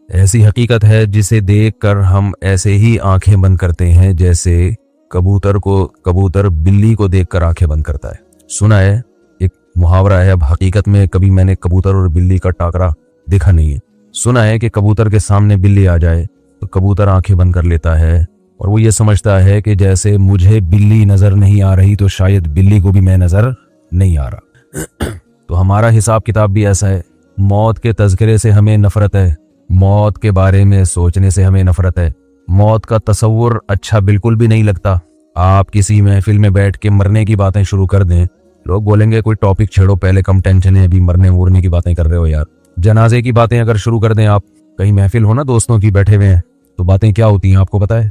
ऐसी हकीकत है जिसे देखकर हम ऐसे ही आंखें बंद करते हैं जैसे कबूतर बिल्ली को देखकर आंखें बंद करता है। सुना है, एक मुहावरा है। अब हकीकत में कभी मैंने कबूतर और बिल्ली का टाकरा देखा नहीं है। सुना है कि कबूतर के सामने बिल्ली आ जाए तो कबूतर आंखें बंद कर लेता है और वो ये समझता है कि जैसे मुझे बिल्ली नजर नहीं आ रही तो शायद बिल्ली को भी मैं नजर नहीं आ रहा। तो हमारा हिसाब किताब भी ऐसा है। मौत के तज़किरे से हमें नफरत है, मौत के बारे में सोचने से हमें नफरत है, मौत का तस्वुर अच्छा बिल्कुल भी नहीं लगता। आप किसी महफिल में बैठ के मरने की बातें शुरू कर दें, लोग बोलेंगे कोई टॉपिक छेड़ो, पहले कम टेंशन है, अभी मरने मुरने की बातें कर रहे हो यार। जनाजे की बातें अगर शुरू कर दें आप, कहीं महफिल हो ना दोस्तों की बैठे हुए हैं, तो बातें क्या होती हैं आपको पता है?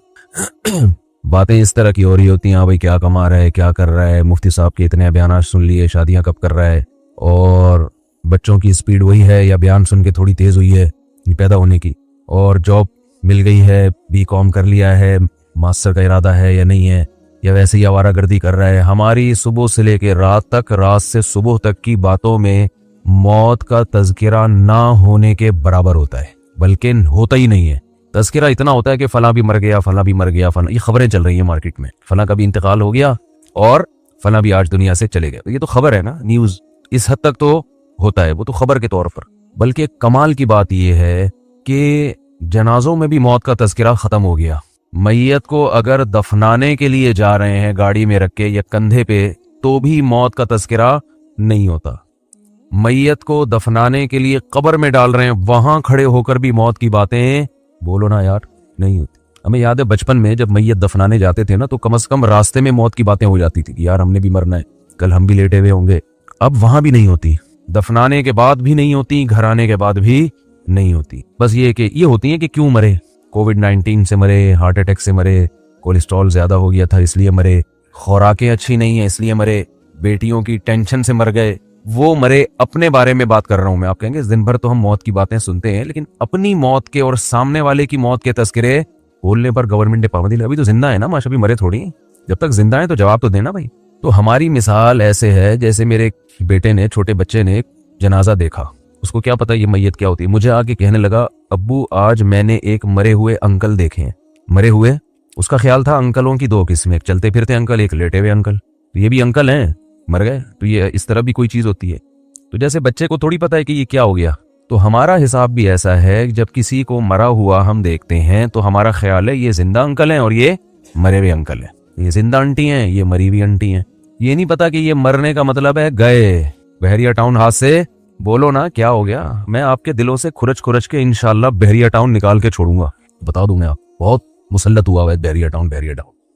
बातें इस तरह की हो रही होती हैं, भाई क्या कमा रहा है, क्या कर रहा है, मुफ्ती साहब के इतने बयान सुन लिए, शादियां कब कर रहा है, और बच्चों की स्पीड वही है या बयान सुन के थोड़ी तेज हुई है पैदा होने की, और जॉब मिल गई है, बीकॉम कर लिया है, मास्टर का इरादा है या नहीं है, या वैसे ही आवारागर्दी कर रहा है। हमारी सुबह से लेकर रात तक, रात से सुबह तक की बातों में मौत का तज़किरा ना होने के बराबर होता है, बल्कि होता ही नहीं है। तज़किरा इतना होता है कि फला भी मर गया, फला भी मर गया, फला, ये खबरें चल रही हैं मार्केट में, फला का भी इंतकाल हो गया और फला भी आज दुनिया से चले गए। तो ये तो खबर है ना, न्यूज इस हद तक तो होता है, वो तो खबर के तौर पर। बल्कि कमाल की बात यह है कि जनाजों में भी मौत का तज़किरा खत्म हो गया। मैयत को अगर दफनाने के लिए जा रहे हैं गाड़ी में रख के या कंधे पे, तो भी मौत का तज़किरा नहीं होता। मैयत को दफनाने के लिए कब्र में डाल रहे हैं, वहां खड़े होकर भी मौत की बातें बोलो ना यार, नहीं होती। हमें याद है बचपन में जब मैयत दफनाने जाते थे ना, तो कम से कम रास्ते में मौत की बातें हो जाती थी कि यार हमने भी मरना है, कल हम भी लेटे हुए होंगे। अब वहां भी नहीं होती, दफनाने के बाद भी नहीं होती, घर आने के बाद भी नहीं होती। बस ये कि ये होती है कि क्यों मरे, कोविड-19 से मरे, हार्ट अटैक से मरे, कोलेस्ट्रॉल ज्यादा हो गया था इसलिए मरे, खुराकें अच्छी नहीं है इसलिए मरे, बेटियों की टेंशन से मर गए, वो मरे। अपने बारे में बात कर रहा हूं मैं। आप कहेंगे दिन भर तो हम मौत की बातें सुनते हैं, लेकिन अपनी मौत के और सामने वाले की मौत के तस्करे बोलने पर गवर्नमेंट ने पाबंदी। अभी तो जिंदा है ना माशा, अभी मरे थोड़ी। जब तक जिंदा है तो जवाब तो देना भाई। तो हमारी मिसाल ऐसे है जैसे मेरे बेटे ने, छोटे बच्चे ने जनाजा देखा, उसको क्या पता ये मैयत क्या होती है। मुझे आके कहने लगा, अब्बू आज मैंने एक मरे हुए अंकल देखे हैं। मरे हुए, उसका ख्याल था अंकलों की दो किस्में, एक चलते फिरते अंकल, एक लेटे हुए अंकल। तो ये भी अंकल हैं, मर गए, तो ये इस तरह भी कोई चीज होती है। तो जैसे बच्चे को थोड़ी पता है कि ये क्या हो गया, तो हमारा हिसाब भी ऐसा है। जब किसी को मरा हुआ हम देखते हैं तो हमारा ख्याल है ये जिंदा अंकल हैं और ये मरे हुए अंकल हैं, ये जिंदा आंटी हैं, ये मरी हुई आंटी हैं। ये नहीं पता कि ये मरने का मतलब है गए। बहरिया टाउन हाथ से बोलो ना क्या हो गया, मैं आपके दिलों से खुरच खुरच के इंशाल्लाह बहरिया टाउन निकाल के छोड़ूंगा, बता दूं मैं। आप बहुत मुसल्लत हुआ है बहरिया टाउन।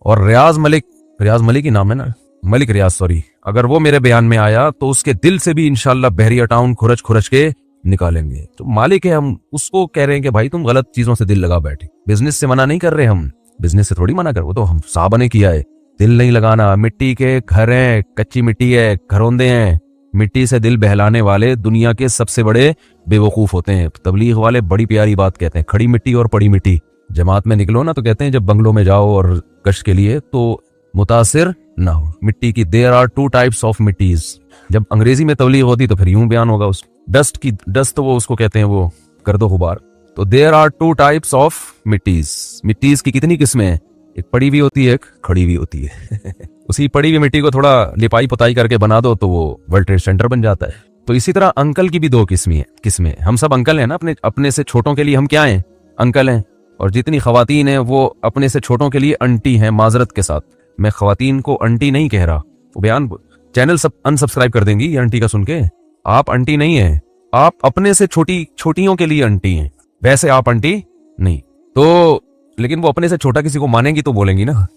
और रियाज मलिक ही नाम है ना, मलिक रियाज, सॉरी, अगर वो मेरे बयान में आया तो उसके दिल से भी इंशाल्लाह बहरिया टाउन खुरच खुरच के निकालेंगे। तो मालिक है, हम उसको कह रहे हैं कि भाई तुम गलत चीजों से दिल लगा बैठे। बिजनेस से मना नहीं कर रहे हम, बिजनेस से थोड़ी मना कर, वो तो हम साहब ने किया है। दिल नहीं लगाना, मिट्टी के घर हैं, कच्ची मिट्टी है, घरौंदे हैं, मिट्टी से दिल बहलाने वाले दुनिया के सबसे बड़े बेवकूफ होते हैं। तबलीग वाले बड़ी प्यारी बात कहते हैं, खड़ी मिट्टी और पड़ी मिट्टी। जमात में निकलो ना तो कहते हैं जब बंगलों में जाओ और गश्त के लिए तो मुतासिर ना हो मिट्टी की। देयर आर 2 टाइप्स ऑफ मिट्टीज। जब अंग्रेजी में तबलीग होती तो फिर यूं बयान होगा उस डस्ट तो वो उसको कहते हैं वो गर्दो गुबार। तो देयर आर 2 टाइप्स ऑफ मिट्टीज। मिट्टीज की कितनी किस्में हैं, एक पड़ी हुई होती है, एक खड़ी हुई होती है। उसी पड़ी हुई मिट्टी को थोड़ा लिपाई पुताई करके बना दो तो वो वर्ल्ड ट्रेड सेंटर बन जाता है। तो इसी तरह अंकल की भी 2 किस्में। हम सब अंकल हैं ना, अपने से छोटों के लिए हम क्या हैं, अंकल हैं। और जितनी खवातीन हैं वो अपने से छोटों के लिए अंटी हैं। माजरत के साथ मैं खवातीन को अंटी नहीं कह रहा, वो बयान चैनल सब अनसब्सक्राइब कर देंगी ये आंटी का सुन के। आप आंटी नहीं है, आप अपने से छोटियों के लिए आंटी हैं, वैसे आप आंटी नहीं। तो लेकिन वो अपने से छोटा किसी को मानेंगी तो बोलेंगी ना।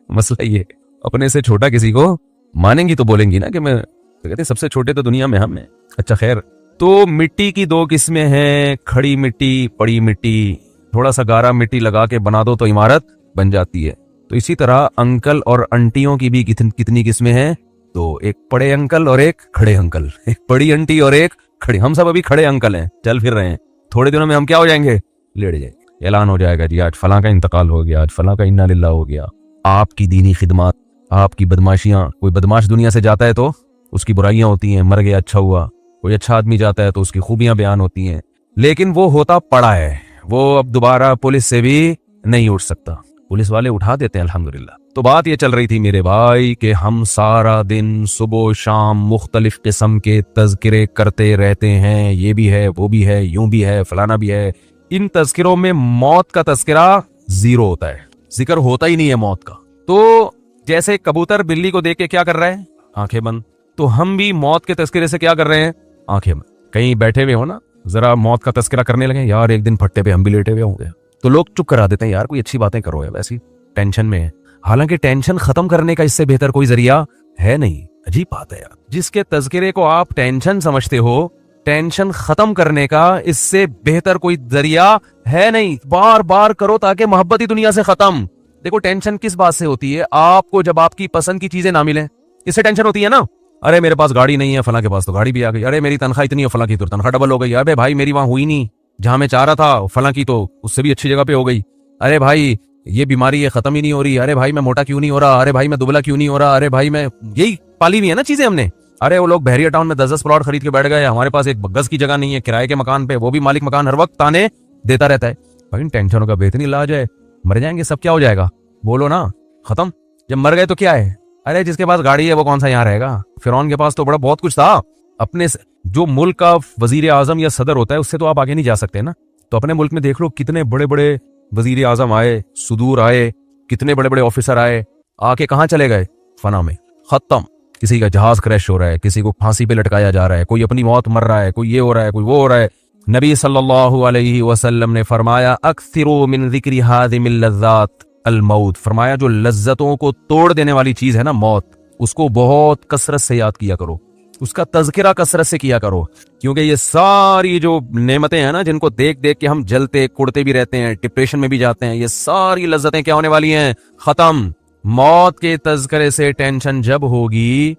मसला ये, अपने से छोटा किसी को मानेंगी तो बोलेंगी ना कि मैं, तो कहते सबसे छोटे तो दुनिया में हम हैं। अच्छा खैर, तो मिट्टी की 2 किस्में हैं, खड़ी मिट्टी, पड़ी मिट्टी। थोड़ा सा गारा मिट्टी लगा के बना दो तो इमारत बन जाती है। तो इसी तरह अंकल और आंटियों की भी कितनी किस्में हैं, तो एक पड़े अंकल और एक खड़े अंकल, एक पड़ी आंटी और एक खड़े। हम सब अभी खड़े अंकल हैं, चल फिर रहे हैं। थोड़े दिनों में हम क्या हो जाएंगे, लेट जाएंगे, ऐलान हो जाएगा जी आज फलां का इंतकाल हो गया, आज फलां का इन्ना लिल्लाह हो गया। आपकी दीनी खिदमत, आपकी बदमाशियां, कोई बदमाश दुनिया से जाता है तो उसकी बुराइयां होती हैं, मर गया अच्छा हुआ। कोई अच्छा आदमी जाता है तो उसकी खूबियां बयान होती हैं। लेकिन वो होता पड़ा है, वो अब दोबारा पुलिस से भी नहीं उठ सकता। पुलिस वाले उठा देते हैं अल्हम्दुलिल्लाह। तो बात ये चल रही थी मेरे भाई कि हम सारा दिन सुबह शाम मुख्तलिफ किस्म के तज़किरे करते रहते हैं, ये भी है, वो भी है, यूं भी है, फलाना भी है। इन तज़किरों में मौत का तज़किरा जीरो होता है, जिक्र होता ही नहीं है मौत का। तो जैसे कबूतर बिल्ली को देख के क्या कर रहा है, आंखें बंद, तो हम भी मौत के तज़किरे से क्या कर रहे हैं, आंखें बंद। कहीं बैठे हुए हो ना, जरा मौत का तज़किरा करने लगे, यार एक दिन फट्टे पे हम भी लेटे हुए होंगे, तो लोग चुप करा देते हैं, यार कोई अच्छी बातें करो यार, वैसी टेंशन में है। हालांकि टेंशन खत्म करने का इससे बेहतर कोई जरिया है नहीं। अजीब बात है यार, जिसके तज़किरे को आप टेंशन समझते हो, टेंशन खत्म करने का इससे बेहतर कोई जरिया है नहीं। बार बार करो ताकि मोहब्बत ही दुनिया से खत्म। देखो टेंशन किस बात से होती है, आपको जब आपकी पसंद की चीजें ना मिले, इससे टेंशन होती है ना। अरे मेरे पास गाड़ी नहीं है, फला के पास तो गाड़ी भी आ गई। अरे मेरी तनख्वाह इतनी है, फला की तो तनख्वाह डबल हो गई। अरे भाई मेरी वहां हुई नहीं जहां मैं चाह रहा था, फला की तो उससे भी अच्छी जगह पे हो गई। अरे भाई ये बीमारी है, खत्म ही नहीं हो रही। अरे भाई मैं मोटा क्यों नहीं हो रहा, अरे भाई मैं दुबला क्यों नहीं हो रहा, अरे भाई मैं, यही पाली हुई है ना चीजें हमने। अरे वो लोग बहरिया टाउन में 10-10 प्लॉट खरीद के बैठ गए, हमारे पास एक गज की जगह नहीं है, किराए के मकान पे, वो भी मालिक मकान हर वक्त ताने देता रहता है। भाई इन टेंशनों का बेहतरीन इलाज है, मर जाएंगे सब, क्या हो जाएगा, बोलो ना, खत्म। जब मर गए तो क्या है, अरे जिसके पास गाड़ी है वो कौन सा यहाँ रहेगा। फिरौन के पास तो बड़ा बहुत कुछ था, अपने जो मुल्क का वजीर आजम या सदर होता है उससे तो आप आगे नहीं जा सकते ना। तो अपने मुल्क में देख लो कितने बड़े बड़े वजीर आजम आए, सुदूर आए, कितने बड़े बड़े ऑफिसर आए, आके कहाँ चले गए, फना में, खत्म। किसी का जहाज क्रैश हो रहा है, किसी को फांसी पे लटकाया जा रहा है, कोई अपनी मौत मर रहा है, कोई ये हो रहा है, कोई वो हो रहा है। नबी सल्लल्लाहु अलैहि वसल्लम ने फरमाया अक्सिरू मिन ज़िक्रि हाज़िमिल लज़्ज़ात अल मौत, फरमाया जो लज्जतों को तोड़ देने वाली चीज है ना मौत, उसको बहुत कसरत से याद किया करो, उसका तज़किरा कसरत से किया करो। क्योंकि ये सारी जो नेमतें हैं ना, जिनको देख देख के हम जलते कुड़ते भी रहते हैं, डिप्रेशन में भी जाते हैं, ये सारी लज्जतें क्या होने वाली हैं, खत्म। मौत के तज़किरे से टेंशन जब होगी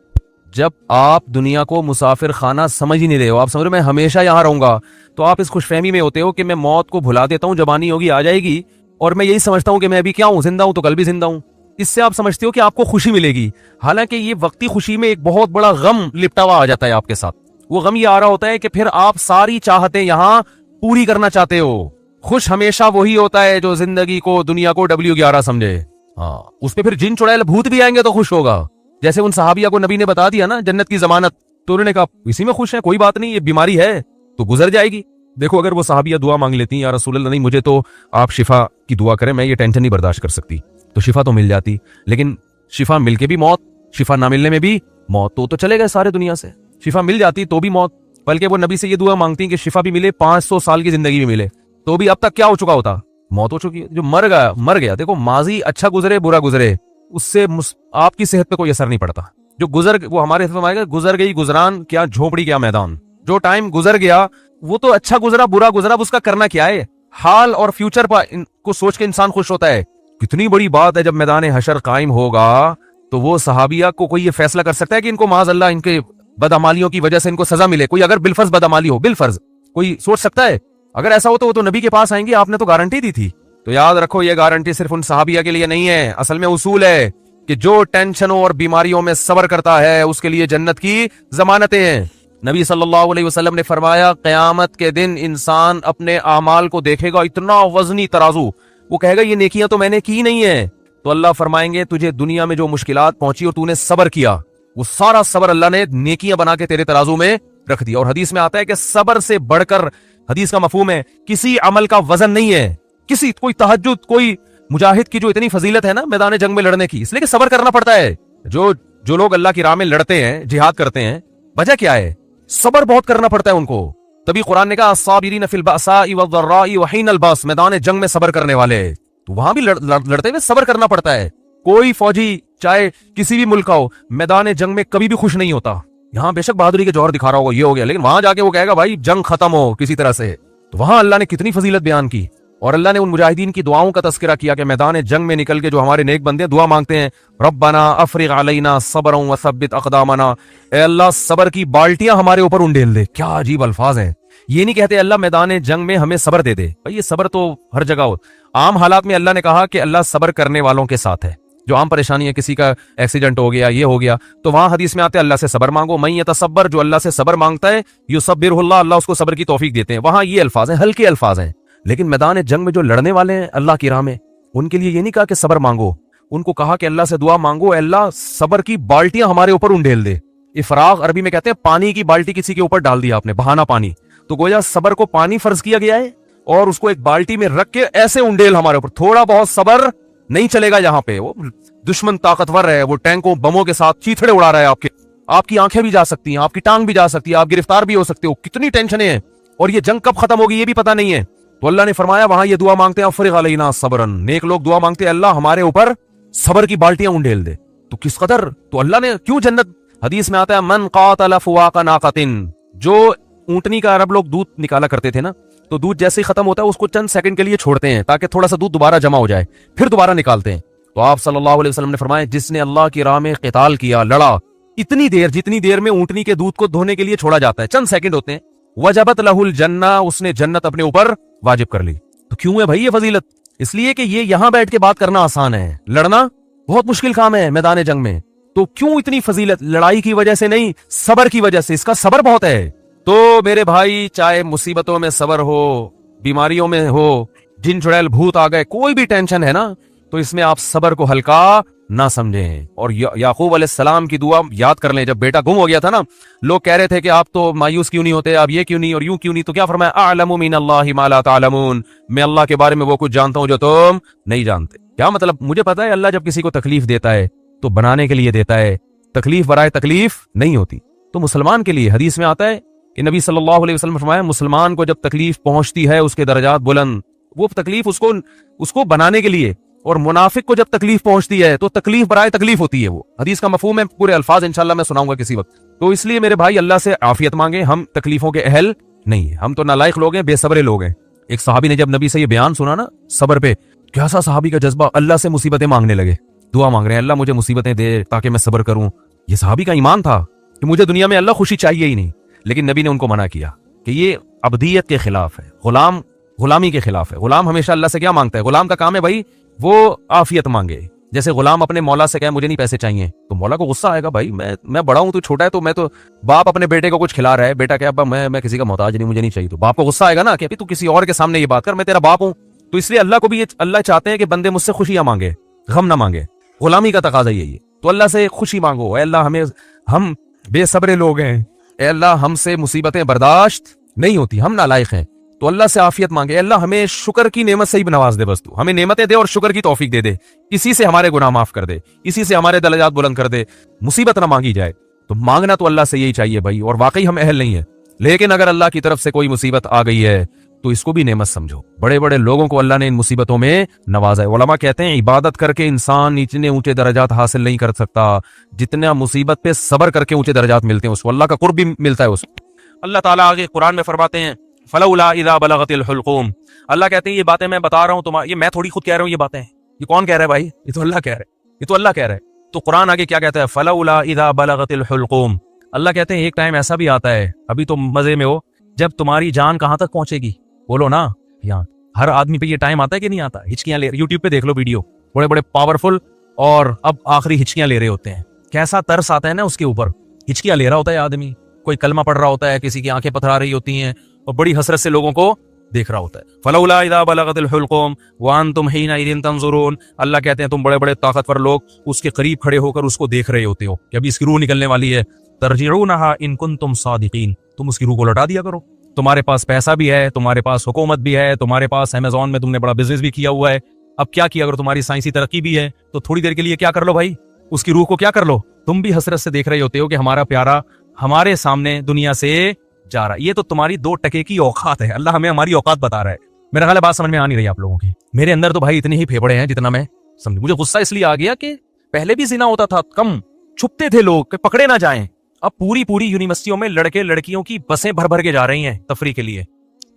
जब आप दुनिया को मुसाफिर खाना समझ ही नहीं रहे हो, आप समझ रहे हो मैं हमेशा यहां रहूंगा, तो आप इस खुशफहमी में होते हो कि मैं मौत को भुला देता हूं, जबानी होगी आ जाएगी, और मैं यही समझता हूं कि मैं अभी क्या हूं, जिंदा हूं तो कल भी जिंदा हूं। इससे आप समझते हो कि आपको खुशी मिलेगी, हालांकि ये वक्ती खुशी में एक बहुत बड़ा गम लिपटा हुआ आ जाता है आपके साथ। वो गम ये आ रहा होता है कि फिर आप सारी चाहतें यहां पूरी करना चाहते हो। खुश हमेशा वही होता है जो जिंदगी को, दुनिया को W11 समझे। हाँ, उस पर फिर जिन चुड़ैल भूत भी आएंगे तो खुश होगा। जैसे उन सहाबिया को नबी ने बता दिया ना जन्नत की जमानत, तो उन्होंने कहा इसी में खुश है, कोई बात नहीं, ये बीमारी है तो गुजर जाएगी। देखो अगर वो सहाबिया दुआ मांग लेती, या रसूल अल्लाह नहीं मुझे तो आप शिफा की दुआ करें, मैं ये टेंशन नहीं बर्दाश्त कर सकती, तो शिफा तो मिल जाती। लेकिन शिफा मिलके भी मौत, शिफा ना मिलने में भी मौत, तो चले गए सारे दुनिया से। शिफा मिल जाती तो भी मौत, बल्कि वो नबी से ये दुआ मांगती कि शिफा भी मिले, 500 साल की जिंदगी भी मिले, तो भी अब तक क्या हो चुका होता, मौत हो चुकी है। जो मर गया मर गया। देखो माजी अच्छा गुजरे बुरा गुजरे, उससे आपकी सेहत पे कोई असर नहीं पड़ता। जो गुजर, वो हमारे फरमाएगा गुजर गई गुजरान, क्या झोपड़ी क्या मैदान। जो टाइम गुजर गया वो तो अच्छा गुजरा बुरा गुजरा, उसका करना क्या है। हाल और फ्यूचर पर को सोच के इंसान खुश होता है। कितनी बड़ी बात है जब मैदान हशर कायम होगा तो वो सहाबिया को कोई ये फैसला कर सकता है कि इनको माज अल्लाह इनके बदअमालियों की वजह से इनको सजा मिले। कोई अगर बिलफर्ज बदअमाली हो, बिलफर्ज कोई सोच सकता है? अगर ऐसा हो तो वो तो नबी के पास आएंगे, आपने तो गारंटी दी थी। तो याद रखो ये गारंटी सिर्फ उन सहाबिया के लिए नहीं है, असल में उसूल है कि जो टेंशनों और बीमारियों में सब्र करता है उसके लिए जन्नत की जमानतें हैं। नबी सल्लल्लाहु अलैहि वसल्लम ने फरमाया क़यामत के दिन इंसान अपने आमाल को देखेगा, इतना वजनी तराजू, वो कहेगा ये नेकियां तो मैंने की नहीं है। तो अल्लाह फरमाएंगे तुझे दुनिया में जो मुश्किलात पहुंची और तूने सब्र किया, वो सारा सब्र अल्लाह ने नेकियां बना के तेरे तराजू में रख दिया। और हदीस में आता है कि सब्र से बढ़कर, हदीस का मफहूम है, किसी अमल का वजन नहीं है। किसी कोई तहज्जुद, कोई मुजाहिद की जो इतनी फजीलत है ना मैदान जंग में लड़ने की, इसलिए कि सब्र करना पड़ता है। जो लोग अल्लाह की राह में लड़ते हैं, जिहाद करते हैं, वजह क्या है? सब्र बहुत करना पड़ता है उनको। तभी कुरान ने कहा अस्साबिरीन फिल बअसाई वद्दर्राई व हीनल बास, मैदान जंग में सब्र करने वाले। तो वहां भी लड़ते हुए सब्र करना पड़ता है। कोई फौजी चाहे किसी भी मुल्क का हो, मैदान जंग में कभी भी खुश नहीं होता। यहाँ बेशक बहादुरी के जौहर दिखा रहा होगा, ये हो गया, लेकिन वहां जाके वो कहेगा भाई जंग खत्म हो किसी तरह से। तो वहां अल्लाह ने कितनी फजीलत बयान की, और अल्लाह ने उन मुजाहिदीन की दुआओं का तस्करा किया कि मैदान जंग में निकल के जो हमारे नेक बंदे दुआ मांगते हैं, रब्बना अफ्रिग अलैना सब्रन व सब्बित अक़दामना, ए अल्लाह सब्र की बाल्टियां हमारे ऊपर उंडेल दे। क्या अजीब अल्फाज हैं। ये नहीं कहते अल्लाह मैदान जंग में हमें सब्र दे दे, भाई ये सब्र तो हर जगह हो। आम हालात में अल्लाह ने कहा कि अल्लाह सब्र करने वालों के साथ है, जो आम परेशानी है, किसी का एक्सीडेंट हो गया, ये हो गया, तो वहां हदीस में आते हैं अल्लाह से सबर मांगो। मैं यतसब्बर, जो अल्लाह से सबर मांगता है, युसब्बिरुल्लाह, अल्लाह उसको सबर की तौफीक देते हैं। वहां ये अल्फाज हैं, हल्के अल्फाज हैं। लेकिन मैदान जंग में जो लड़ने वाले हैं अल्लाह की राह में, उनके लिए ये नहीं कहा कि सबर मांगो, उनको कहा कि अल्लाह से दुआ मांगो, अल्लाह सबर की बाल्टियां हमारे ऊपर उंडेल दे। इफराग अरबी में कहते हैं पानी की बाल्टी किसी के ऊपर डाल दिया आपने, बहाना पानी, तो गोया सबर को पानी फर्ज किया गया है और उसको एक बाल्टी में रख के ऐसे उंडेल हमारे ऊपर। थोड़ा बहुत सबर नहीं चलेगा यहाँ पे। वो दुश्मन ताकतवर है, वो टैंकों बमों के साथ चीथड़े उड़ा रहा है आपके, आपकी आंखें भी जा सकती हैं, आपकी टांग भी जा सकती है, आप गिरफ्तार भी हो सकते हो, कितनी टेंशनें हैं, और ये जंग कब खत्म होगी ये भी पता नहीं है। तो अल्लाह ने फरमाया वहां ये दुआ मांगते हैं, अफरिग अलैना सबरन, नेक लोग दुआ मांगते हैं अल्लाह हमारे ऊपर सबर की बाल्टियां उंडेल दे। तो किस कदर, तो अल्लाह ने क्यों जन्नत, हदीस में आता है मन कातल फुवाका नाकतिन, जो ऊंटनी का अरब लोग दूध निकाला करते थे ना, तो दूध जैसे ही खत्म होता है उसको चंद सेकंड के लिए छोड़ते हैं ताकि थोड़ा सा दूध दोबारा जमा हो जाए, फिर दोबारा निकालते हैं। तो आप सल्लल्लाहु अलैहि वसल्लम ने फरमाया जिसने अल्लाह की राह में क़िताल किया, लड़ा, इतनी देर जितनी देर में ऊंटनी के दूध को धोने के लिए छोड़ा जाता है, चंद सेकंड होते हैं, वजबत लहुल जन्ना, उसने जन्नत अपने ऊपर वाजिब कर ली। तो क्यों है भाई ये फजीलत? इसलिए कि ये यहां बैठ के बात करना आसान है, लड़ना बहुत मुश्किल काम है मैदान जंग में। तो क्यों इतनी फजीलत? लड़ाई की वजह से नहीं, सबर की वजह से। इसका सबर बहुत है। तो मेरे भाई, चाहे मुसीबतों में सबर हो, बीमारियों में हो, जिन चुड़ैल भूत आ गए, कोई भी टेंशन है ना, तो इसमें आप सबर को हल्का ना समझें। और याकूब अलैहिस्सलाम की दुआ याद कर लें, जब बेटा गुम हो गया था ना, लोग कह रहे थे कि आप तो मायूस क्यों नहीं होते, आप ये क्यों नहीं और यूं क्यों नहीं, तो क्या फरमाया, अअलमु मिनल्लाहि मा ला तअलमून, मैं अल्लाह के बारे में वो कुछ जानता हूं जो तुम नहीं जानते। क्या मतलब? मुझे पता है अल्लाह जब किसी को तकलीफ देता है तो बनाने के लिए देता है, तकलीफ बराए तकलीफ नहीं होती। तो मुसलमान के लिए हदीस में आता है कि नबी सल्लल्लाहु अलैहि वसल्लम फरमाया, मुसलमान को जब तकलीफ पहुंचती है उसके दर्जात बुलंद, वो तकलीफ उसको बनाने के लिए, और मुनाफिक को जब तकलीफ पहुंचती है तो तकलीफ बराए तकलीफ होती है। वो हदीस का मफहूम है, पूरे अल्फाज इंशाल्लाह मैं सुनाऊंगा किसी वक्त। तो इसलिए मेरे भाई अल्लाह से आफियत मांगे, हम तकलीफों के अहल नहीं है, हम तो नालायक लोग हैं, बेसब्रे लोग हैं। एक सहाबी ने जब नबी से ये बयान सुना ना सबर पे, कैसा सहाबी का जज्बा, अल्लाह से मुसीबतें मांगने लगे, दुआ मांग रहे हैं अल्लाह मुझे मुसीबतें दे ताकि मैं सबर करूं। ये सहाबी का ईमान था कि मुझे दुनिया में अल्लाह खुशी चाहिए ही नहीं। लेकिन नबी ने उनको मना किया कि ये अबदियत के खिलाफ है, गुलामी के खिलाफ है। गुलाम हमेशा अल्लाह से क्या मांगता है? गुलाम का काम है भाई वो आफियत मांगे। जैसे गुलाम अपने मौला से कहे मुझे नहीं पैसे चाहिए, तो मौला को गुस्सा आएगा, भाई मैं बड़ा हूं, तू छोटा है। तो मैं तो, बाप अपने बेटे को कुछ खिला रहा है, बेटा क्या अब्बा मैं किसी का मोहताज नहीं, मुझे नहीं चाहिए, तो बाप को गुस्सा आएगा ना कि अभी तू किसी और के सामने ये बात कर, मैं तेरा बाप हूं। तो इसलिए अल्लाह को भी अल्लाह चाहते हैं कि बंदे मुझसे खुशियां मांगे, गम ना मांगे। गुलामी का तकाजा यही है। तो अल्लाह से खुशी मांगो, अल्लाह हम बेसब्रे लोग हैं, अल्लाह हमसे मुसीबतें बर्दाश्त नहीं होती, हम नालायक हैं। तो अल्लाह से आफियत मांगे, अल्लाह हमें शुक्र की नेमत से ही नवाज दे, बस तू हमें नेमतें दे और शुक्र की तौफीक दे दे, इसी से हमारे गुनाह माफ कर दे, इसी से हमारे दर्जात बुलंद कर दे, मुसीबत ना मांगी जाए। तो मांगना तो अल्लाह से यही चाहिए भाई, और वाकई हम अहल नहीं है। लेकिन अगर अल्लाह की तरफ से कोई मुसीबत आ गई है तो इसको भी नेमत समझो। बड़े बड़े लोगों को अल्लाह ने इन मुसीबतों में नवाजा है। उलमा कहते हैं इबादत करके इंसान इतने ऊंचे दर्जात हासिल नहीं कर सकता जितना मुसीबत पे सबर करके ऊंचे दर्जात मिलते हैं, उसको अल्लाह का कुर्ब भी मिलता है उसको। अल्लाह ताला आगे कुरान में फरमाते हैं फलौला इज़ा बलगतिल हुल्कूम, अल्लाह कहते हैं ये बातें मैं बता रहा हूं तुम्हारा, ये मैं थोड़ी खुद कह रहा हूं, ये बातें ये कौन कह रहा है भाई? ये तो अल्लाह कह रहा है, ये तो अल्लाह कह रहा है। तो कुरान आगे क्या कहता है? फलौला इज़ा बलगतिल हुल्कूम, अल्लाह कहते हैं एक टाइम ऐसा भी आता है, अभी तो मजे में हो, जब तुम्हारी जान कहां तक पहुंचेगी, बोलो ना। यहाँ हर आदमी पे ये टाइम आता है कि नहीं आता? हिचकियां ले, यूट्यूब पे देख लो वीडियो, बड़े बड़े पावरफुल, और अब आखिरी हिचकियां ले रहे होते हैं। कैसा तरस आता है ना उसके ऊपर, हिचकियां ले रहा होता है आदमी, कोई कलमा पढ़ रहा होता है, किसी की आंखें पथरा रही होती हैं, और बड़ी हसरत से लोगों को देख रहा होता है। फलौला इज़ा बलगतिल हुल्कूम व अंतुम हीनइज़िन तंज़ुरून, अल्लाह कहते हैं तुम बड़े बड़े ताकतवर लोग उसके करीब खड़े होकर उसको देख रहे होते हो कि अभी इसकी रूह निकलने वाली है। तरजिऊनहा इन कुंतुम सादिकीन, तुम उसकी रूह को लौटा दिया करो। तुम्हारे पास पैसा भी है, तुम्हारे पास हुकूमत भी है, तुम्हारे पास अमेज़न में तुमने बड़ा बिजनेस भी किया हुआ है, अब क्या किया, अगर तुम्हारी साइंसी तरक्की भी है तो थोड़ी देर के लिए क्या कर लो भाई, उसकी रूह को क्या कर लो। तुम भी हसरत से देख रहे होते हो कि हमारा प्यारा हमारे सामने दुनिया से जा रहा है। ये तो तुम्हारी 2 टके की औकात है, अल्लाह हमें हमारी औकात बता रहा है। मेरा ख्याल है बात समझ में आ नहीं रही आप लोगों की। मेरे अंदर तो भाई इतने ही फेफड़े हैं जितना मैं समझ। मुझे गुस्सा इसलिए आ गया कि पहले भी जिना होता था, कम छुपते थे लोग, पकड़े ना जाएं। अब पूरी यूनिवर्सिटियों में लड़के लड़कियों की बसें भर भर के जा रही हैं तफरी के लिए।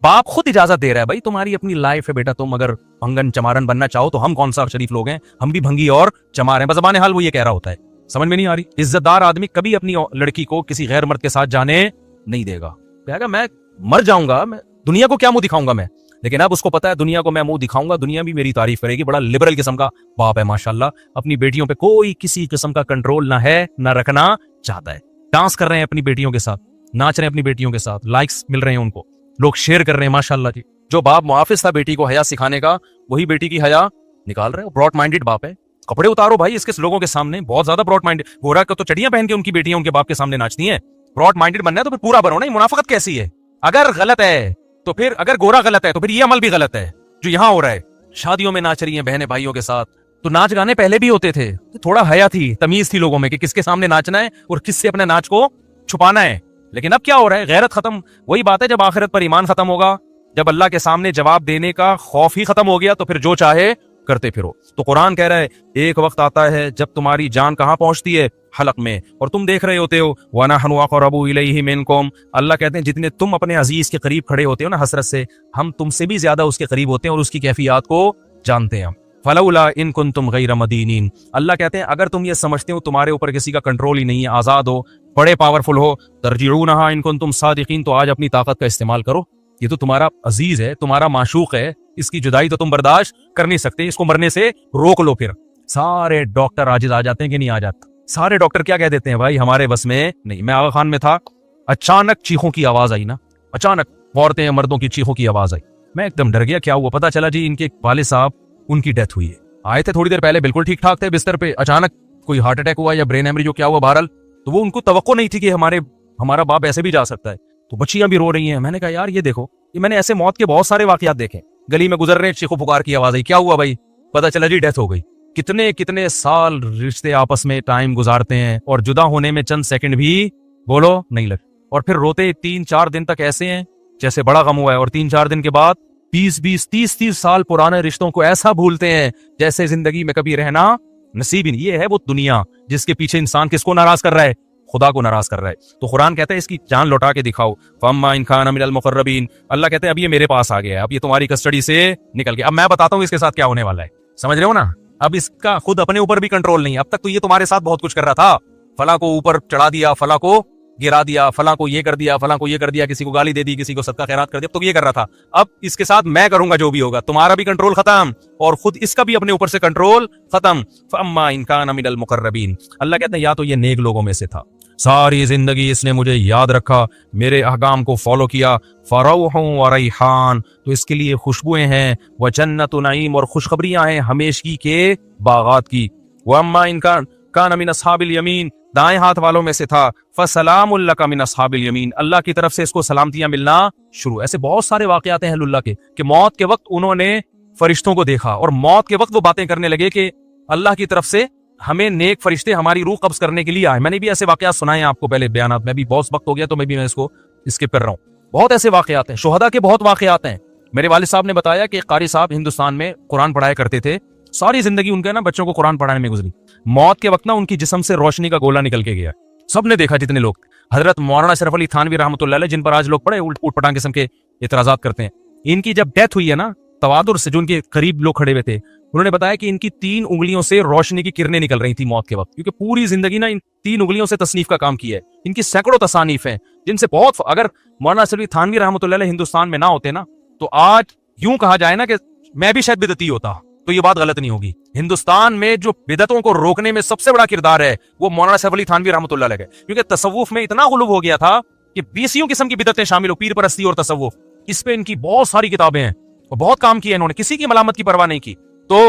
बाप खुद इजाजत दे रहा है, भाई तुम्हारी अपनी लाइफ है बेटा, तुम अगर भंगन चमारन बनना चाहो तो हम कौन सा शरीफ लोग हैं, हम भी भंगी और चमार हैं। बज़बान हाल वो ये कह रहा होता है, समझ में नहीं आ रही। इज्जतदार आदमी कभी अपनी लड़की को किसी गैर मर्द के साथ जाने नहीं देगा। कहेगा मैं मर जाऊंगा, मैं दुनिया को क्या मुंह दिखाऊंगा मैं। लेकिन अब उसको पता है दुनिया को मैं मुंह दिखाऊंगा, दुनिया भी मेरी तारीफ करेगी, बड़ा लिबरल किस्म का बाप है माशाल्लाह, अपनी बेटियों पे कोई किसी किस्म का कंट्रोल ना है, ना रखना चाहता है। डांस कर रहे हैं अपनी बेटियों के साथ, नाच रहे हैं अपनी बेटियों के साथ, लाइक्स मिल रहे हैं उनको, लोग शेयर कर रहे हैं माशाल्लाह जी। जो बाप मुहाफिज था बेटी को हया सिखाने का, वही बेटी की हया निकाल रहे हैं। ब्रॉड माइंडेड बाप है। कपड़े उतारो भाई इसके लोगों के सामने, बहुत ज्यादा ब्रॉड माइंडेड। गोरा को तो चड़ियां पहन के उनकी बेटियां उनके बाप के सामने नाचती हैं। ब्रॉड माइंडेड बनना है तो फिर पूरा बनो ना। मुनाफिकत कैसी है? अगर गलत है तो फिर, अगर गोरा गलत है तो फिर ये अमल भी गलत है जो यहां हो रहा है। शादियों में नाच रही हैं बहनें भाइयों के साथ, तो नाच गाने पहले भी होते थे, तो थोड़ा हया थी, तमीज थी लोगों में कि किसके सामने नाचना है और किससे अपने नाच को छुपाना है। लेकिन अब क्या हो रहा है? गैरत खत्म। वही बात है, जब आखिरत पर ईमान खत्म होगा, जब अल्लाह के सामने जवाब देने का खौफ ही खत्म हो गया, तो फिर जो चाहे करते फिरो। तो कुरान कह रहा है एक वक्त आता है जब तुम्हारी जान कहां पहुंचती है? हलक में, और तुम देख रहे होते हो। वनहनु अक़रबु इलैहि मिनकुम, अल्लाह कहते हैं जितने तुम अपने अजीज के करीब खड़े होते हो ना हसरत से, हम तुमसे भी ज्यादा उसके करीब होते हैं और उसकी कैफियत को जानते हैं। फलौला इन कुंतुम गैर मदीनीन, अल्लाह कहते हैं अगर तुम ये समझते हो तुम्हारे ऊपर किसी का कंट्रोल ही नहीं है, आजाद हो, बड़े पावरफुल हो, तरजिऊनहा इन कुंतुम सादिकीन, तो आज अपनी ताकत का इस्तेमाल करो। ये तो तुम्हारा अजीज है, तुम्हारा माशूक है, इसकी जुदाई तो तुम बर्दाश्त कर नहीं सकते, इसको मरने से रोक लो। फिर सारे डॉक्टर आजिज आ जाते हैं कि नहीं आ जाते? सारे डॉक्टर क्या कह देते हैं? भाई हमारे बस में नहीं। मैं आगा खान में था, अचानक चीखों की आवाज आई ना, अचानक औरतें मर्दों की चीखों की आवाज आई। मैं एकदम डर गया, क्या हुआ? पता चला जी इनके वालिद साहब, उनकी डेथ हुई है। आए थे थोड़ी देर पहले, बिल्कुल ठीक ठाक थे बिस्तर पे, अचानक कोई हार्ट अटैक हुआ या ब्रेन हेमरेज, जो क्या हुआ बहरहाल, तो वो उनको तवक्को नहीं थी कि हमारा बाप ऐसे भी जा सकता है। तो बच्चियां भी रो रही हैं। मैंने कहा यार ये देखो, ये मैंने ऐसे मौत के बहुत सारे वाकयात देखे। गली में गुजर रहे, चीखो पुकार की आवाज आई, क्या हुआ भाई? पता चला जी डेथ हो गई। कितने कितने साल रिश्ते आपस में टाइम गुजारते हैं और जुदा होने में चंद सेकंड भी बोलो नहीं लगे, और फिर रोते 3-4 दिन तक ऐसे हैं जैसे बड़ा गम हुआ है, और 3-4 दिन के बाद 20-20, 30-30 साल पुराने रिश्तों को ऐसा भूलते हैं जैसे जिंदगी में कभी रहना नसीब ही नहीं। ये है वो दुनिया जिसके पीछे इंसान किसको नाराज कर रहा है? खुदा को नाराज कर रहा है। तो कुरान कहता है इसकी जान लौटा के दिखाओ। फम्मा इन खान मिनल मुकर्रबीन, अल्लाह कहते हैं अब ये मेरे पास आ गया है, अब ये तुम्हारी कस्टडी से निकल गया। अब मैं बताता हूँ इसके साथ क्या होने वाला है, समझ रहे हो ना? अब इसका खुद अपने ऊपर भी कंट्रोल नहीं। अब तक तो ये तुम्हारे साथ बहुत कुछ कर रहा था, फला को ऊपर चढ़ा दिया, फला को गिरा दिया, फला को ये कर दिया, फला को ये कर दिया, किसी को गाली दे दी, किसी को सदका खैरात कर दिया, तो ये कर रहा था। अब इसके साथ मैं करूंगा जो भी होगा, तुम्हारा भी कंट्रोल खत्म और खुद इसका भी अपने ऊपर से कंट्रोल खत्म। फअम्मा इन कान मिनल मुकर्रबीन, अल्लाह कहते हैं या तो ये नेक लोगों में से था, सारी जिंदगी इसने मुझे याद रखा, मेरे अहकाम को फॉलो किया, फरौहुं व रैहान, तो इसके लिए खुशबुएं हैं, व जन्नतु नईम, और खुशखबरियां हैं हमेशगी के बागात की। व अम्मा इन कान मिन अस्हाबिल यमीन, दाएं हाथ वालों में से था, फसलामुल लका मिन अस्हाबिल यमीन, अल्लाह की तरफ से इसको सलामतियां मिलना शुरू। ऐसे बहुत सारे वाकयात हैं अहलुल्लाह के कि मौत के वक्त उन्होंने फरिश्तों को देखा और मौत के वक्त वो बातें करने लगे कि अल्लाह की तरफ से हमें नेक फरिश्ते हमारी रूह कब्ज करने के लिए आए। मैंने भी ऐसे वाकयात सुनाए हैं आपको पहले बयानात में, भी बहुत वक्त हो गया तो मैं इसको स्किप कर रहा हूँ। बहुत ऐसे वाकयात हैं, शुहदा के बहुत वाकयात हैं। मेरे वालिद साहब ने बताया कि कारी साहब हिंदुस्तान में कुरान पढ़ाया करते थे, सारी जिंदगी उनके ना बच्चों को कुरान पढ़ाने में गुजरी। मौत के वक्त ना उनकी जिस्म से रोशनी का गोला निकल के गया, सबने देखा जितने लोग। हजरत मौलाना अशरफ अली थानवी रहमतुल्लाह अलैह, जिन पर आज लोग बड़े उटपटांग किस्म के इतराजात करते हैं, इनकी जब डेथ हुई है ना, तवादुर से जो उनके करीब लोग खड़े हुए थे, उन्होंने बताया कि इनकी 3 उंगलियों से रोशनी की किरणें निकल रही थी मौत के वक्त, क्योंकि पूरी जिंदगी ना इन 3 उंगलियों से तसनीफ का काम किया है। इनकी सैकड़ों तसानीफ हैं जिनसे बहुत, अगर मौलाना अशरफ अली थानवी रहमतुल्लाह अलैह हिंदुस्तान में ना होते ना, तो आज यूं कहा जाए ना कि मैं भी शायद बिदती होता, तो ये बात गलत नहीं होगी। हिंदुस्तान में जो बिदतों को रोकने में सबसे बड़ा किरदार है वो मौलाना अशरफ अली थानवी रहमतुल्लाह अलैह है, क्योंकि तसव्वुफ में इतना गुलूब हो गया था कि 20 किस्म की बिदतें शामिल हो, पीर परस्ती और तसव्वुफ, इस पे इनकी बहुत सारी किताबें हैं और बहुत काम किया इन्होंने, किसी की मलामत की परवाह नहीं की। तो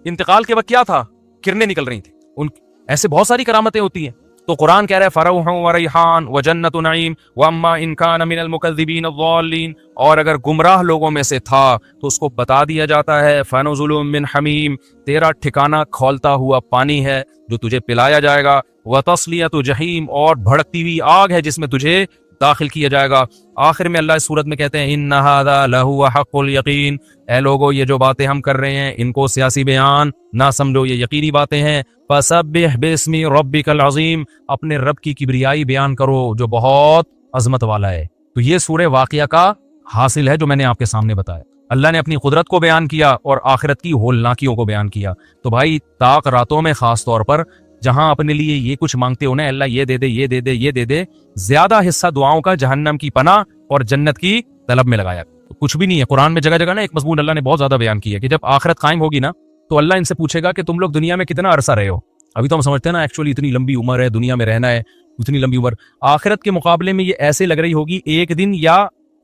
इंतकाल के वक्त क्या था? किरणें निकल रही थी उन, ऐसे बहुत सारी करामतें होती हैं। तो कुरान कह रहा है फरौहुं व रैहान व जन्नतु नईम व अम्मा इन कान मिनल मुकज़्ज़िबीन अज़्ज़ालिन, और अगर गुमराह लोगों में से था तो उसको बता दिया जाता है फनुज़ुलुम मिन हमीम, तेरा ठिकाना खौलता हुआ पानी है जो तुझे पिलाया जाएगा, व तस्लियतु जहीम, और भड़कती हुई आग है जिसमें तुझे दाखिल किया जाएगा। आखिर में अल्लाह इस सूरत में कहते हैं इन्ना हाज़ा लहु हक़्क़ुल यकीन, ऐ लोगो ये जो बातें हम कर रहे हैं इनको सियासी बयान ना समझो, ये यकीनी बातें हैं। फसब्बिह बिस्मि रब्बिकल अज़ीम, अपने रब की किबरियाई बयान करो जो बहुत अजमत वाला है। तो ये सूरे वाक़िया का हासिल है जो मैंने आपके सामने बताया। अल्लाह ने अपनी कुदरत को बयान किया और आखिरत की होलनाकियों को बयान किया। तो भाई ताक रातों में खास तौर पर जहां अपने लिए ये कुछ मांगते हो ना, अल्लाह ये दे दे, ये दे दे, ये दे दे, ज्यादा हिस्सा दुआओं का जहन्नम की पनाह और जन्नत की तलब में लगाया। तो कुछ भी नहीं है। कुरान में जगह जगह ना एक मजमून अल्लाह ने बहुत ज्यादा बयान किया है कि जब आखिरत कायम होगी ना तो अल्लाह इनसे पूछेगा कि तुम लोग दुनिया में कितना अरसा रहे हो। अभी तो हम समझते हैं ना एक्चुअली इतनी लंबी उम्र है, दुनिया में रहना है, इतनी लंबी उम्र। आखिरत के मुकाबले में ये ऐसे लग रही होगी एक दिन या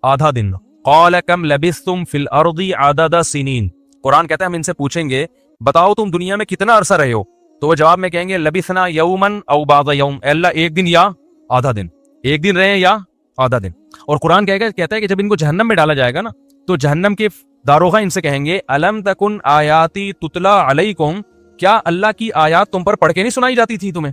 आधा दिन। क़ाल कम लबिस्तुम फिल अर्दी अदद सिनीन। कुरान कहता है हम इनसे पूछेंगे बताओ तुम दुनिया में कितना अरसा रहे हो, तो वो जवाब में कहेंगे लबिसना यौमन औ बाज़ यौम, अल्लाह एक दिन या आधा दिन, एक दिन रहे या आधा दिन। और कुरान कहता है कि जब इनको जहन्नम में डाला जाएगा ना तो जहन्नम के दारोगा इनसे कहेंगे अलम तकुन आयाती तुतला अलैकुम, क्या अल्लाह की आयात तुम पर पढ़ के नहीं सुनाई जाती थी तुम्हें,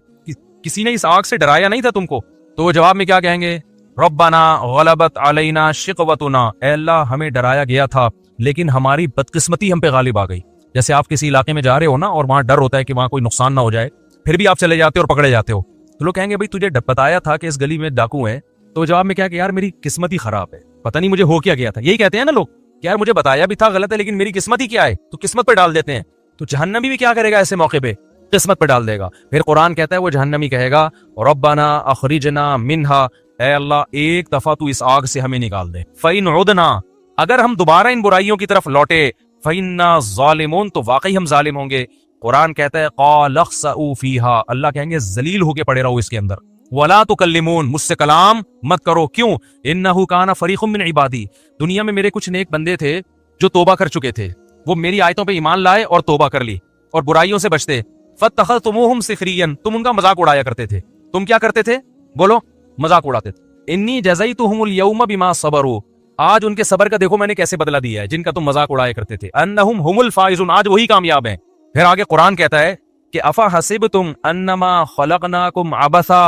किसी ने इस आग से डराया नहीं था तुमको। तो वो जवाब में क्या कहेंगे रब्बना गलबत अलैना शिकवतुना, अल्लाह हमें डराया गया था लेकिन हमारी बदकिस्मती हम पे गालिब आ गई। जैसे आप किसी इलाके में जा रहे हो ना और वहां डर होता है कि वहां कोई नुकसान ना हो जाए, फिर भी आप चले जाते हो और पकड़े जाते हो, तो लोग कहेंगे भाई तुझे बताया था कि इस गली में डाकू है, तो जवाब में क्या कि यार मेरी किस्मत ही खराब है, पता नहीं मुझे हो क्या गया था। यही कहते हैं ना लोग कि यार मुझे बताया भी था गलत है लेकिन मेरी किस्मत ही क्या है, तो किस्मत पर डाल देते हैं। तो जहन्नमी भी क्या करेगा ऐसे मौके पे, किस्मत पर डाल देगा। फिर कुरान कहता है वो जहन्नमी कहेगा रब्बना अखरिजना मिनहा, ऐ अल्लाह एक दफा तू इस आग से हमें निकाल दे। फइन उदना, अगर हम दोबारा इन बुराइयों की तरफ लौटे, फइन्ना ज़ालिमून, तो वाकई हम जालिम होंगे। कुरान कहता है क़ाल अख्सऊ फीहा, अल्लाह कहेंगे जलील होके पड़े रहो इसके अंदर। वला तुकल्लिमून, मुझसे कलाम मत करो, क्यों, इन्नहु काना फरीक़ुम मिन इबादी, दुनिया में मेरे कुछ नेक बंदे थे जो तौबा कर चुके थे, वो मेरी आयतों पे ईमान लाए और तौबा कर ली और बुराइयों से बचते। फत्तखज़तुमूहुम सिखरियन, तुम उनका मजाक उड़ाया करते थे। तुम क्या करते थे, बोलो, मजाक उड़ाते थे। इन्नी जज़यतुहुमुल यौमा बिमा सबरू, आज उनके सबर का देखो मैंने कैसे बदला दिया है, जिनका तुम मजाक उड़ाया करते थे। अन्नहुम हुमुल फाइज़ून, आज वही कामयाब हैं। फिर आगे कुरान कहता है कि अफा हसिबतुम अन्नमा खलकनाकुम अबसा,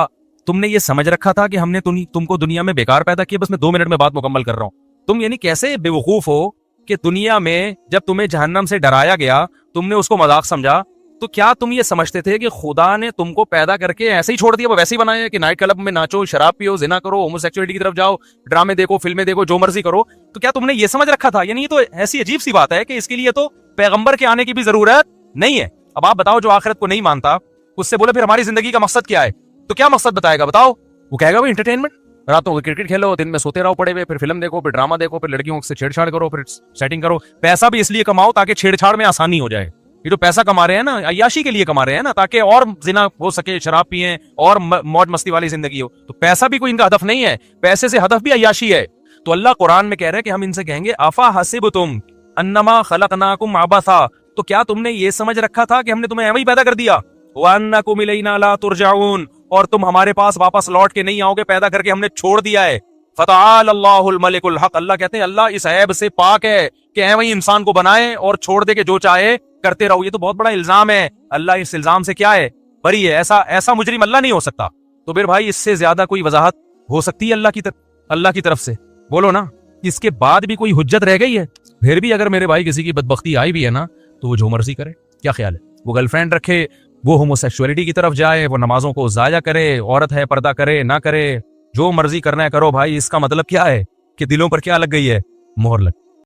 तुमने ये समझ रखा था कि हमने तुमको दुनिया में बेकार पैदा किया। बस मैं 2 मिनट में बात मुकम्मल कर रहा हूं। तुम यानी कैसे बेवकूफ हो कि दुनिया में जब तुम्हें जहन्नम से डराया गया तुमने उसको मजाक समझा, तो क्या तुम ये समझते थे कि खुदा ने तुमको पैदा करके ऐसे ही छोड़ दिया, वो वैसे ही बनाया कि नाइट क्लब में नाचो, शराब पियो, जिना करो, होमोसेक्सुअलिटी की तरफ जाओ, ड्रामे देखो, फिल्में देखो, जो मर्जी करो। तो क्या तुमने ये समझ रखा था? यानी ये तो ऐसी अजीब सी बात है कि इसके लिए तो पैगंबर के आने की भी जरूरत नहीं है। अब आप बताओ जो आखिरत को नहीं मानता उससे बोले फिर हमारी जिंदगी का मकसद क्या है, तो क्या मकसद बताएगा बताओ? वो कहेगा भाई इंटरटेनमेंट, रातों को क्रिकेट खेलो, दिन में सोते रहो पड़े हुए, फिर फिल्म देखो, फिर ड्रामा देखो, फिर लड़कियों से छेड़छाड़ करो, फिर सेटिंग करो। पैसा भी इसलिए कमाओ ताकि छेड़छाड़ में आसानी हो जाए। ये जो पैसा कमा रहे हैं ना, अय्याशी के लिए कमा रहे हैं ना, ताकि और जिना हो सके, शराब पिए और मौज मस्ती वाली जिंदगी हो। तो पैसा भी कोई इनका हदफ नहीं है, पैसे से हदफ भी अय्याशी है। तो अल्लाह कुरान में कह रहे हैं कि हम इनसे कहेंगे अफा हसिबतुम अन्नमा खलकनाकुम अबसा, तो क्या तुमने ये समझ रखा था कि हमने तुम्हें ऐਵੇਂ ही पैदा कर दिया, व अन्नकुम इलैना ला तुरजाऊन, और तुम हमारे पास वापस लौट के नहीं आओगे, पैदा करके हमने छोड़ दिया है। फतआल अल्लाहुल मलिकुल हक, अल्लाह कहते हैं अल्लाह इस ऐब से पाक है कि ऐਵੇਂ ही इंसान को बनाए और छोड़ दे के जो चाहे करते रहो। ये तो बहुत बड़ा इल्जाम है, अल्लाह इस इल्जाम से क्या है, बरी है। ऐसा मुजरिम अल्लाह नहीं हो सकता। तो फिर भाई इससे ज्यादा कोई वजाहत हो सकती है अल्लाह की तरफ से? बोलो ना, इसके बाद भी कोई हुज्जत रह गई है? फिर भी अगर मेरे भाई किसी की बदबख्ती आई भी है ना, तो वो जो मर्जी करे, क्या ख्याल है, वो गर्लफ्रेंड रखे, वो होमोसेक्सुअलिटी की तरफ जाए, वो नमाजों को जाया करे, औरत है पर्दा करे ना करे, जो मर्जी करना है करो भाई। इसका मतलब क्या है कि दिलों पर क्या लग गई है, मोहर लग